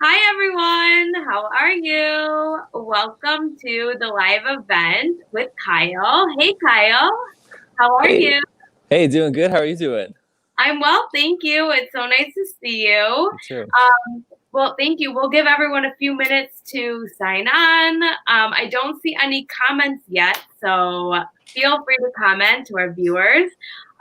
Hi everyone, how are you? Welcome to the live event with Kyle. Hey Kyle, how are Hey, you? hey, doing good. How are you doing? I'm well, thank you. It's so nice to see you. You too. Well, thank you. We'll give everyone a few minutes to sign on. I don't see any comments yet, so feel free to comment to our viewers.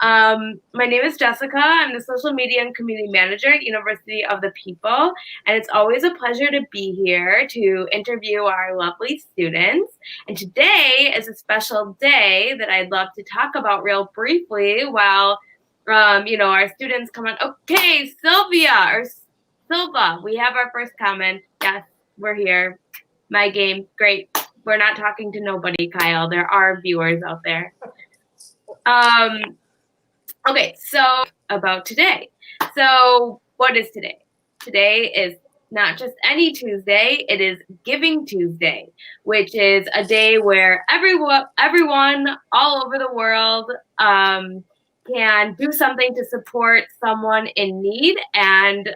My name is Jessica. I'm the social media and community manager at University of the People, and it's always a pleasure to be here to interview our lovely students. And today is a special day that I'd love to talk about real briefly while our students come on. Okay, Sylvia or Silva, we have our first comment. Yes, we're here. My game, great. We're not talking to nobody, Kyle. There are viewers out there. Um, okay, so about today. So, what is today? Today is not just any Tuesday, it is Giving Tuesday, which is a day where everyone all over the world can do something to support someone in need and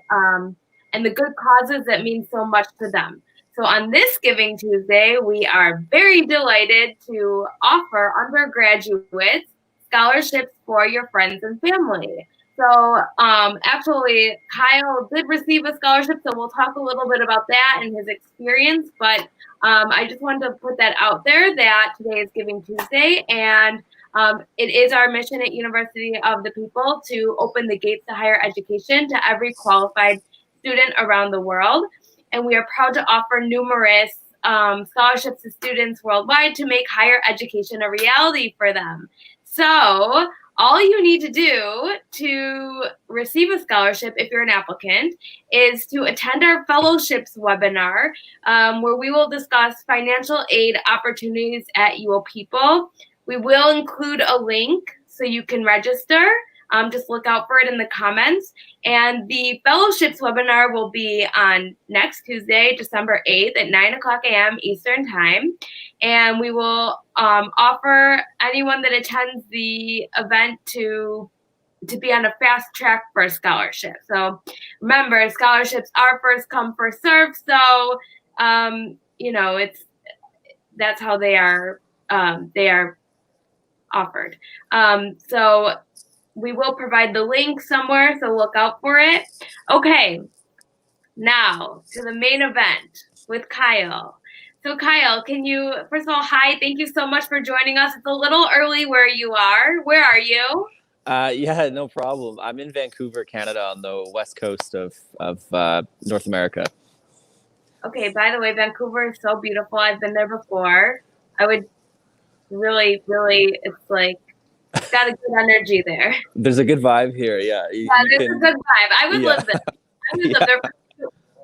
the good causes that mean so much to them. So on this Giving Tuesday, we are very delighted to offer undergraduates scholarships for your friends and family. So actually, Kyle did receive a scholarship, so we'll talk a little bit about that and his experience. But I just wanted to put that out there that today is Giving Tuesday, and it is our mission at University of the People to open the gates to higher education to every qualified student around the world. And we are proud to offer numerous scholarships to students worldwide to make higher education a reality for them. So, all you need to do to receive a scholarship, if you're an applicant, is to attend our fellowships webinar, where we will discuss financial aid opportunities at UoPeople. We will include a link so you can register. Just look out for it in the comments. And the fellowships webinar will be on next Tuesday, December 8th at 9 o'clock a.m. Eastern Time. And we will offer anyone that attends the event to be on a fast track for a scholarship. So remember, scholarships are first come, first serve. So it's that's how they are offered. So we will provide the link somewhere, so look out for it. Okay, now to the main event with Kyle. So Kyle, can you, first of all, hi, thank you so much for joining us. It's a little early where you are. Where are you? Yeah, no problem. I'm in Vancouver, Canada, on the west coast of North America. Okay, by the way, Vancouver is so beautiful. I've been there before. I would really, really, it's got a good energy there. There's a good vibe here. Yeah, Yeah, you there's a can. good vibe. I would Yeah, live there. I would live yeah. there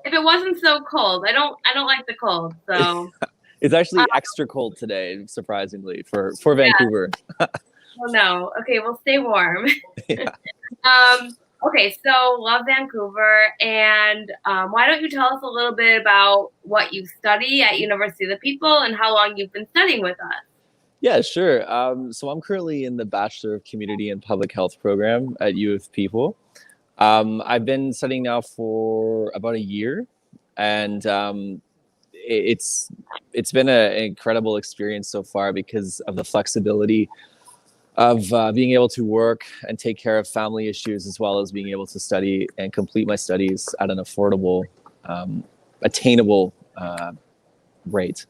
if it wasn't so cold. I don't like the cold. So, It's uh, actually extra cold today, surprisingly, for yeah. Vancouver. Oh no. Okay, we'll stay warm. Yeah. Okay, so love Vancouver, and why don't you tell us a little bit about what you study at University of the People and how long you've been studying with us? Yeah, sure. So I'm currently in the Bachelor of Community and Public Health program at U of People. I've been studying now for about a year, and it's it's been an incredible experience so far because of the flexibility of being able to work and take care of family issues, as well as being able to study and complete my studies at an affordable, attainable rate.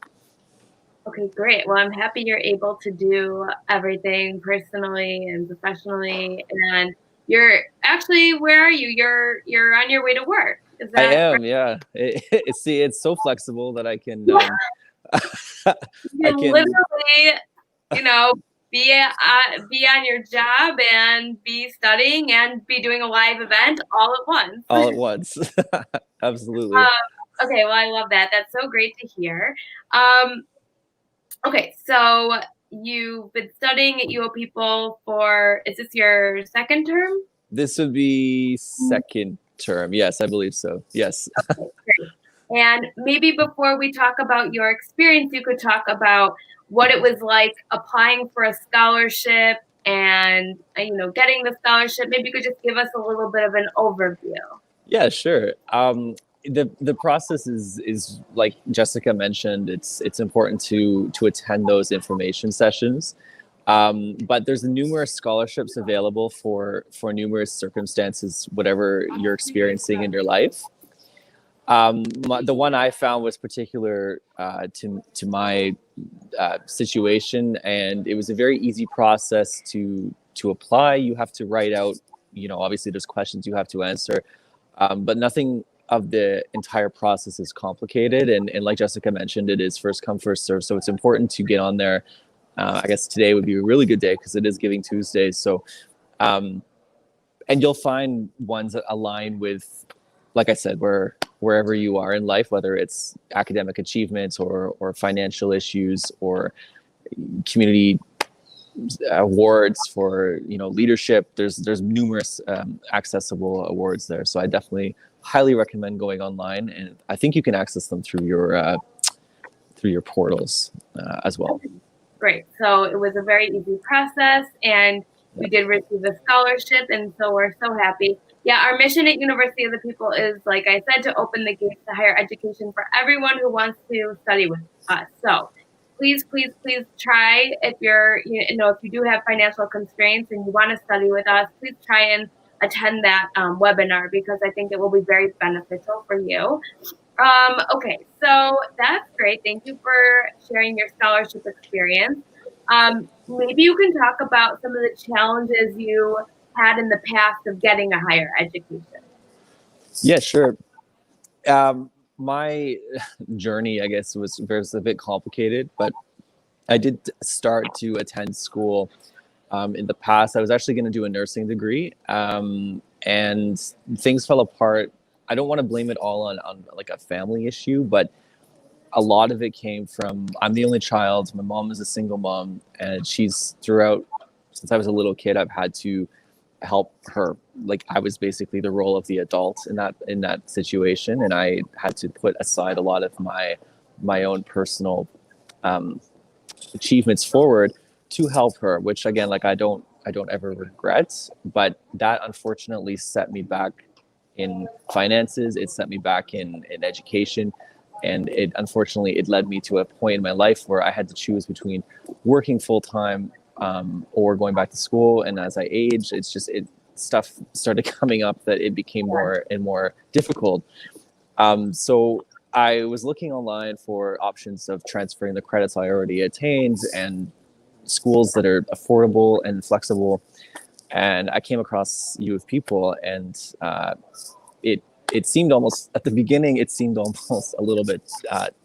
Okay, great. Well, I'm happy you're able to do everything personally and professionally. And you're actually, where are you? You're on your way to work. Is I that am, yeah. It's so flexible that I can right? I You can can literally, you know, be on your job and be studying and be doing a live event all at once. all at once. Absolutely. Okay, well, I love that. That's so great to hear. Um, okay, so you've been studying at UoPeople for, is this your second term? This would be second term. Yes, I believe so. Yes. Okay, great. And maybe before we talk about your experience, you could talk about what it was like applying for a scholarship and getting the scholarship. Maybe you could just give us a little bit of an overview. Yeah, sure. the process is like Jessica mentioned. It's important to attend those information sessions. But there's numerous scholarships available for numerous circumstances, whatever you're experiencing in your life. The one I found was particular to my situation, and it was a very easy process to apply. You have to write out, obviously there's questions you have to answer, but nothing of the entire process is complicated. And like Jessica mentioned, it is first come, first serve. So it's important to get on there. I guess today would be a really good day because it is Giving Tuesday. So, and you'll find ones that align with, like I said, wherever you are in life, whether it's academic achievements or financial issues or community awards for leadership. There's numerous accessible awards there. So I definitely highly recommend going online, and I think you can access them through your portals as well. Great. So it was a very easy process, and we did receive a scholarship, and so we're so happy. Yeah, our mission at University of the People is, like I said, to open the gates to higher education for everyone who wants to study with us. So please, please, please try, if if you do have financial constraints and you want to study with us, please try and attend that webinar, because I think it will be very beneficial for you. Okay, so that's great. Thank you for sharing your scholarship experience. Maybe you can talk about some of the challenges you had in the past of getting a higher education. Yeah, sure. My journey, I guess, was a bit complicated, but I did start to attend school in the past. I was actually going to do a nursing degree, and things fell apart. I don't want to blame it all on like a family issue, but a lot of it came from, I'm the only child. My mom is a single mom, and since I was a little kid, I've had to help her. Like, I was basically the role of the adult in that situation, and I had to put aside a lot of my own personal achievements forward to help her, which again, like I don't ever regret, but that unfortunately set me back in finances. It set me back in education, and it led me to a point in my life where I had to choose between working full-time or going back to school. And as I aged, stuff started coming up that it became more and more difficult. So I was looking online for options of transferring the credits I already attained and schools that are affordable and flexible. And I came across UoPeople, and it seemed almost, at the beginning, it seemed almost a little bit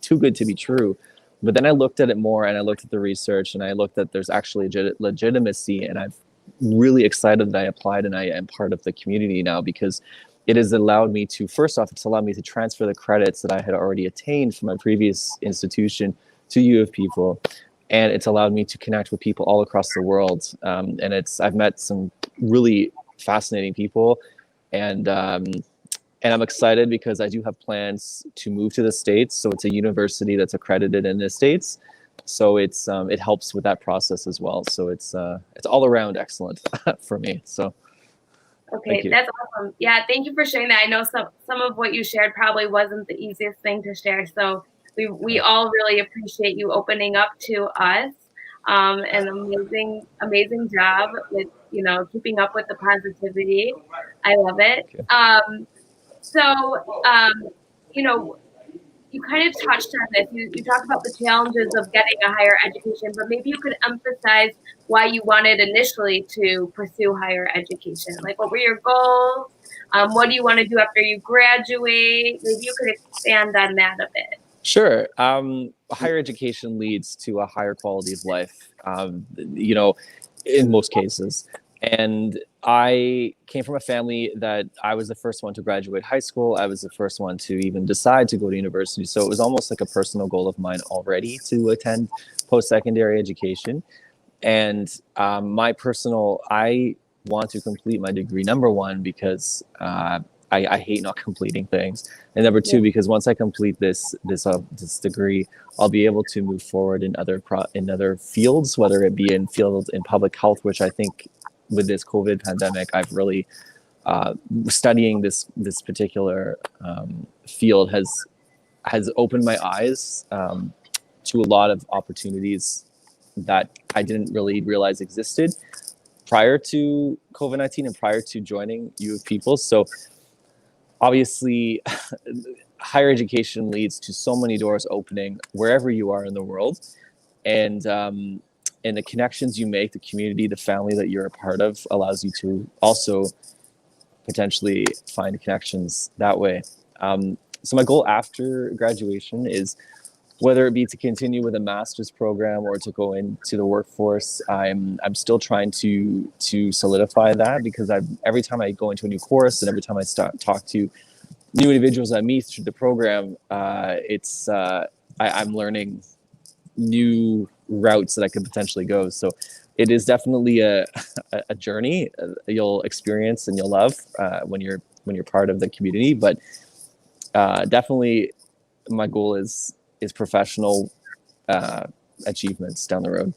too good to be true. But then I looked at it more, and I looked at the research, and I looked at there's actually legitimacy, and I'm really excited that I applied, and I am part of the community now, because it has allowed me to, first off, it's allowed me to transfer the credits that I had already attained from my previous institution to UoPeople. And it's allowed me to connect with people all across the world. And I've met some really fascinating people, and I'm excited because I do have plans to move to the States. So it's a university that's accredited in the States. So it helps with that process as well. So it's all around excellent for me. So. Okay, that's awesome. Yeah, thank you for sharing that. I know some of what you shared probably wasn't the easiest thing to share. So we all really appreciate you opening up to us. An amazing job with keeping up with the positivity. I love it. You kind of touched on this. You talked about the challenges of getting a higher education, but maybe you could emphasize why you wanted initially to pursue higher education. Like, what were your goals? What do you want to do after you graduate? Maybe you could expand on that a bit. Sure. Higher education leads to a higher quality of life, in most cases. And I came from a family that I was the first one to graduate high school. I was the first one to even decide to go to university. So it was almost like a personal goal of mine already to attend post-secondary education. And I want to complete my degree, number one, because I hate not completing things. And number two, because once I complete this degree, I'll be able to move forward in other fields, whether it be in public health, which I think with this COVID pandemic, I've really studying this particular field has opened my eyes to a lot of opportunities that I didn't really realize existed prior to COVID-19 and prior to joining U of People. So obviously, higher education leads to so many doors opening wherever you are in the world, and the connections you make, the community, the family that you're a part of, allows you to also potentially find connections that way. So my goal after graduation is, whether it be to continue with a master's program or to go into the workforce, I'm still trying to solidify that, because every time I go into a new course and every time I talk to new individuals I meet through the program, I'm learning new routes that I could potentially go. So it is definitely a journey you'll experience and you'll love when you're part of the community. But definitely, my goal is professional achievements down the road.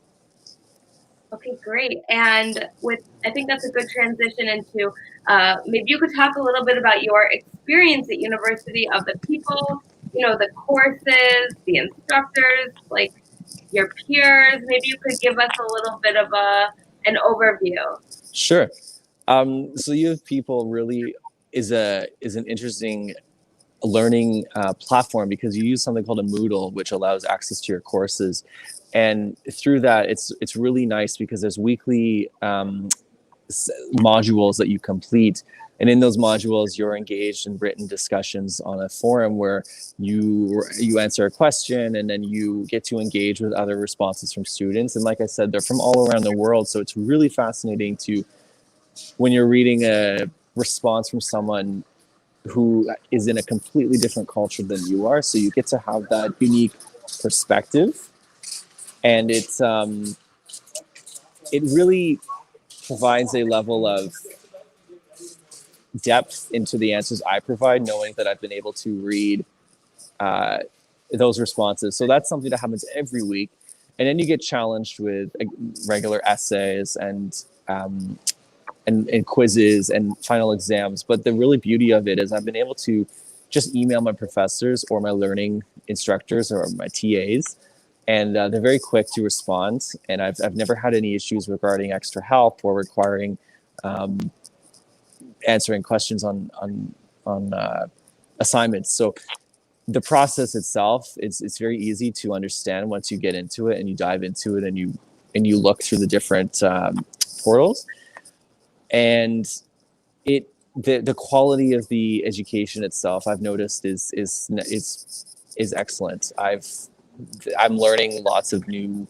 Okay, great. And I think that's a good transition into maybe you could talk a little bit about your experience at University of the People, the courses, the instructors, like your peers. Maybe you could give us a little bit of an overview. Sure. So U of People really is an interesting learning platform, because you use something called a Moodle, which allows access to your courses. And through that, it's really nice because there's weekly modules that you complete. And in those modules, you're engaged in written discussions on a forum where you answer a question, and then you get to engage with other responses from students. And like I said, they're from all around the world. So it's really fascinating when you're reading a response from someone who is in a completely different culture than you are. So you get to have that unique perspective. And it really provides a level of depth into the answers I provide, knowing that I've been able to read those responses. So that's something that happens every week. And then you get challenged with regular essays and quizzes and final exams. But the really beauty of it is I've been able to just email my professors or my learning instructors or my TAs, and they're very quick to respond. And I've never had any issues regarding extra help or requiring answering questions on assignments. So the process itself, it's very easy to understand once you get into it and you dive into it and you look through the different portals. And the quality of the education itself, I've noticed is excellent. I'm learning lots of new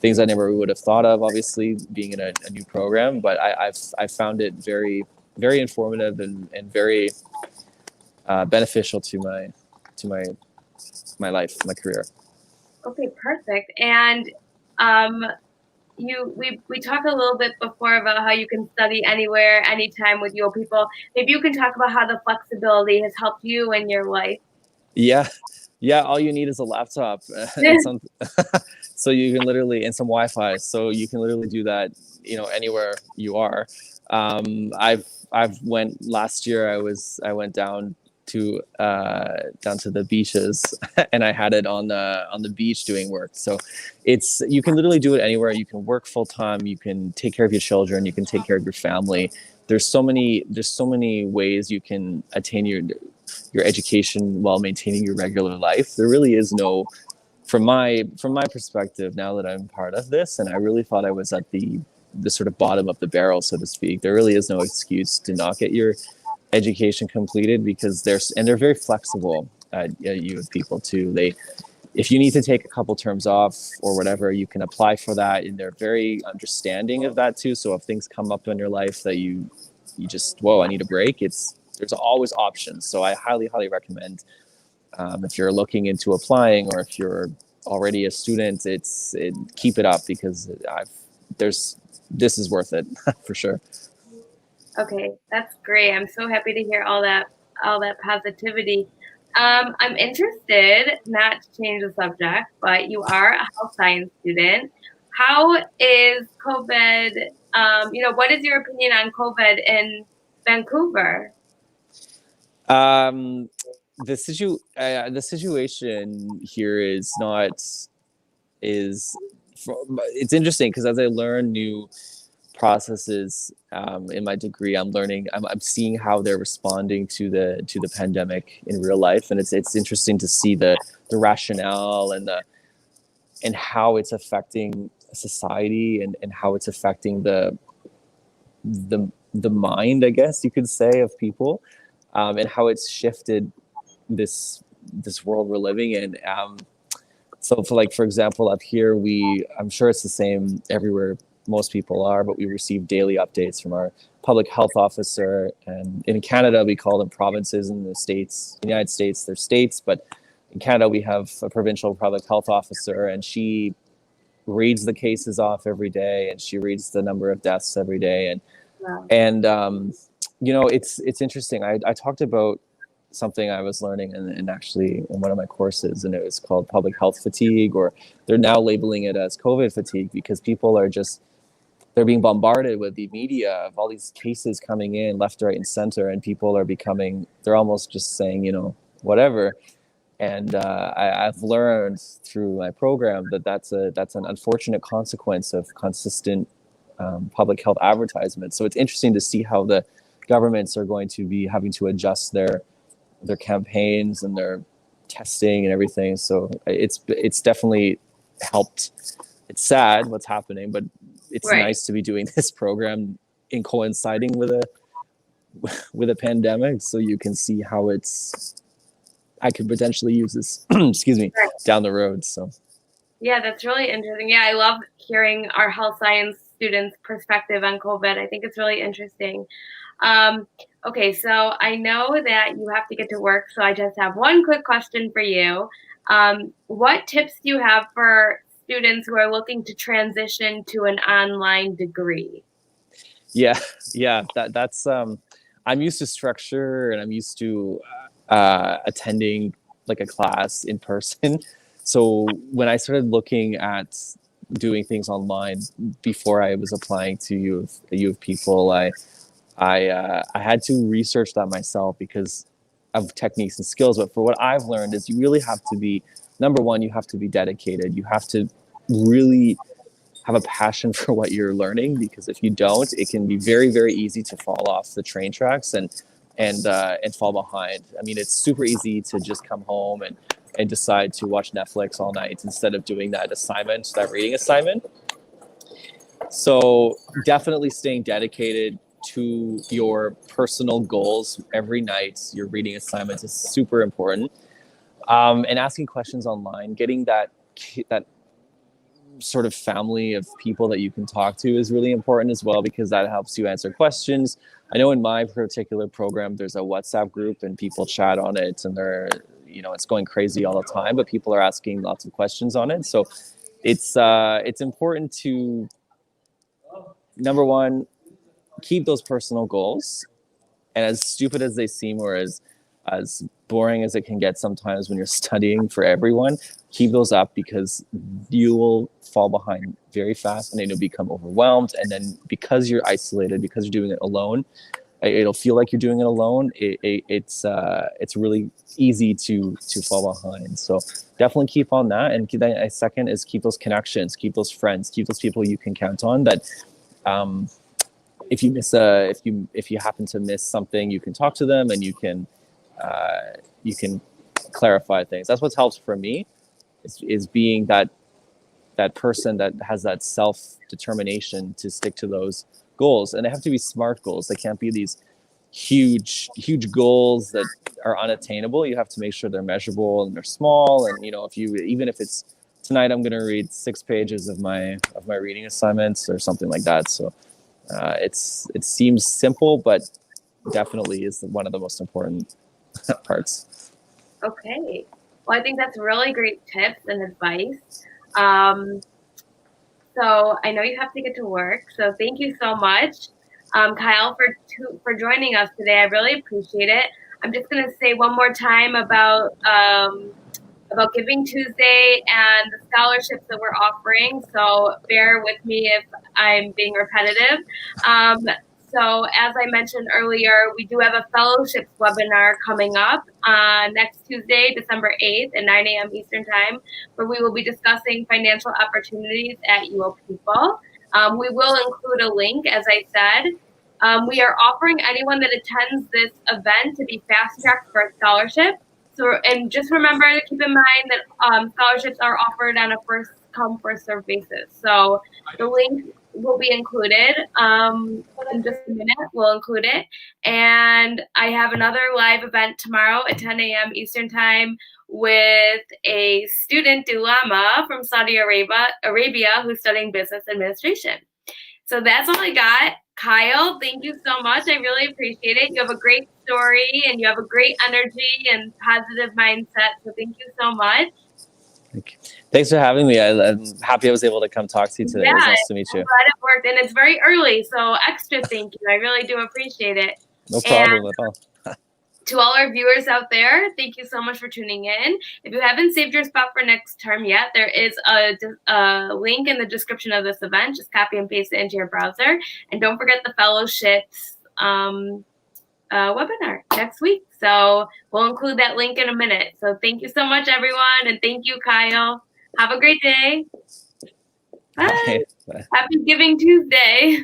things I never would have thought of, obviously being in a new program, but I've found it very, very informative and very beneficial to my life, my career. Okay, perfect. And we talked a little bit before about how you can study anywhere, anytime with UoPeople. Maybe you can talk about how the flexibility has helped you in your life. Yeah. All you need is a laptop and so you can literally, and some Wi-Fi, so you can literally do that, anywhere you are. I've went last year. I went down to the beaches and I had it on the beach doing work. So you can literally do it anywhere. You can work full time. You can take care of your children. You can take care of your family. There's so many ways you can attain your education while maintaining your regular life. There really is no, from my perspective, now that I'm part of this, and I really thought I was at the sort of bottom of the barrel, so to speak, there really is no excuse to not get your education completed, because they're very flexible at U of People too. If you need to take a couple terms off or whatever, you can apply for that, and they're very understanding of that too. So if things come up in your life that you just, I need a break, there's always options. So I highly recommend, if you're looking into applying or if you're already a student, keep it up, because this is worth it for sure. Okay, that's great. I'm so happy to hear all that positivity. I'm interested, not to change the subject, but you are a health science student. How is COVID? What is your opinion on COVID in Vancouver? the situation here is not is it's interesting because as I learn new processes in my degree, I'm seeing how they're responding to the pandemic in real life, and it's interesting to see the rationale and how it's affecting society and how it's affecting the mind, I guess you could say, of people, and how it's shifted this this world we're living in. So for example, up here, I'm sure it's the same everywhere most people are, but we receive daily updates from our public health officer. And in Canada, we call them provinces. In the United States, they're states, but in Canada, we have a provincial public health officer, and she reads the cases off every day, and she reads the number of deaths every day. Wow. And it's interesting. I talked about something I was learning actually in one of my courses, and it was called public health fatigue, or they're now labeling it as COVID fatigue, because people are they're being bombarded with the media of all these cases coming in left, right, and center, and people are they're almost just saying, whatever. And I've learned through my program that's an unfortunate consequence of consistent public health advertisements. So it's interesting to see how the governments are going to be having to adjust their campaigns and their testing and everything. So it's definitely helped. It's sad what's happening, but it's Right. nice to be doing this program in coinciding with a pandemic, so you can see how I could potentially use this excuse me, Right. down the road. So Yeah, that's really interesting. Yeah, I love hearing our health science students' perspective on COVID. I think it's really interesting. Okay, so I know that you have to get to work, so I just have one quick question for you. What tips do you have for students who are looking to transition to an online degree? yeah, that's I'm used to structure, and I'm used to attending like a class in person. So when I started looking at doing things online before I was applying to U of People, I had to research that myself because of techniques and skills. But for what I've learned is you really have to be, number one, you have to be dedicated. You have to really have a passion for what you're learning, because if you don't, it can be very, very easy to fall off the train tracks and fall behind. I mean, it's super easy to just come home and decide to watch Netflix all night instead of doing that reading assignment. So definitely staying dedicated to your personal goals every night. Your reading assignments is super important, and asking questions online, getting that sort of family of people that you can talk to is really important as well, because that helps you answer questions. I know in my particular program, there's a WhatsApp group and people chat on it, and it's going crazy all the time, but people are asking lots of questions on it. So it's important to, number one, keep those personal goals. And as stupid as they seem, or as boring as it can get sometimes when you're studying for everyone, keep those up, because you will fall behind very fast, and then you'll become overwhelmed. And then because you're isolated, because you're doing it alone, it'll feel like you're doing it alone. It's really easy to fall behind. So definitely keep on that. And then second is keep those connections, keep those friends, keep those people you can count on, that if you happen to miss something, you can talk to them, and you can clarify things. That's what's helped for me, is being that person that has that self-determination to stick to those goals. And they have to be SMART goals. They can't be these huge goals that are unattainable. You have to make sure they're measurable and they're small. And even if it's tonight, I'm going to read 6 pages of my reading assignments or something like that. So it seems simple, but definitely is one of the most important parts. Okay. Well, I think that's really great tips and advice. So I know you have to get to work. So thank you so much, Kyle, for joining us today. I really appreciate it. I'm just going to say one more time about Giving Tuesday and the scholarships that we're offering. So bear with me if I'm being repetitive. So as I mentioned earlier, we do have a fellowships webinar coming up next Tuesday, December 8th at 9 a.m. Eastern Time, where we will be discussing financial opportunities at UoPeople. We will include a link, as I said. We are offering anyone that attends this event to be fast-tracked for a scholarship. So, and just remember to keep in mind that scholarships are offered on a first-come, first-served basis. So the link will be included in just a minute. We'll include it. And I have another live event tomorrow at 10 a.m. Eastern Time with a student, Dulama, from Saudi Arabia, who's studying business administration. So that's all I got. Kyle, thank you so much. I really appreciate it. You have a great story and you have a great energy and positive mindset. So thank you so much. Thanks for having me. I'm happy I was able to come talk to you today. It was nice to meet you. I'm glad it worked. And it's very early, so extra thank you. I really do appreciate it. No problem at all. To all our viewers out there, thank you so much for tuning in. If you haven't saved your spot for next term yet, there is a link in the description of this event. Just copy and paste it into your browser. And don't forget the fellowships webinar next week. So we'll include that link in a minute. So thank you so much, everyone. And thank you, Kyle. Have a great day. Bye. Bye. Happy Giving Tuesday.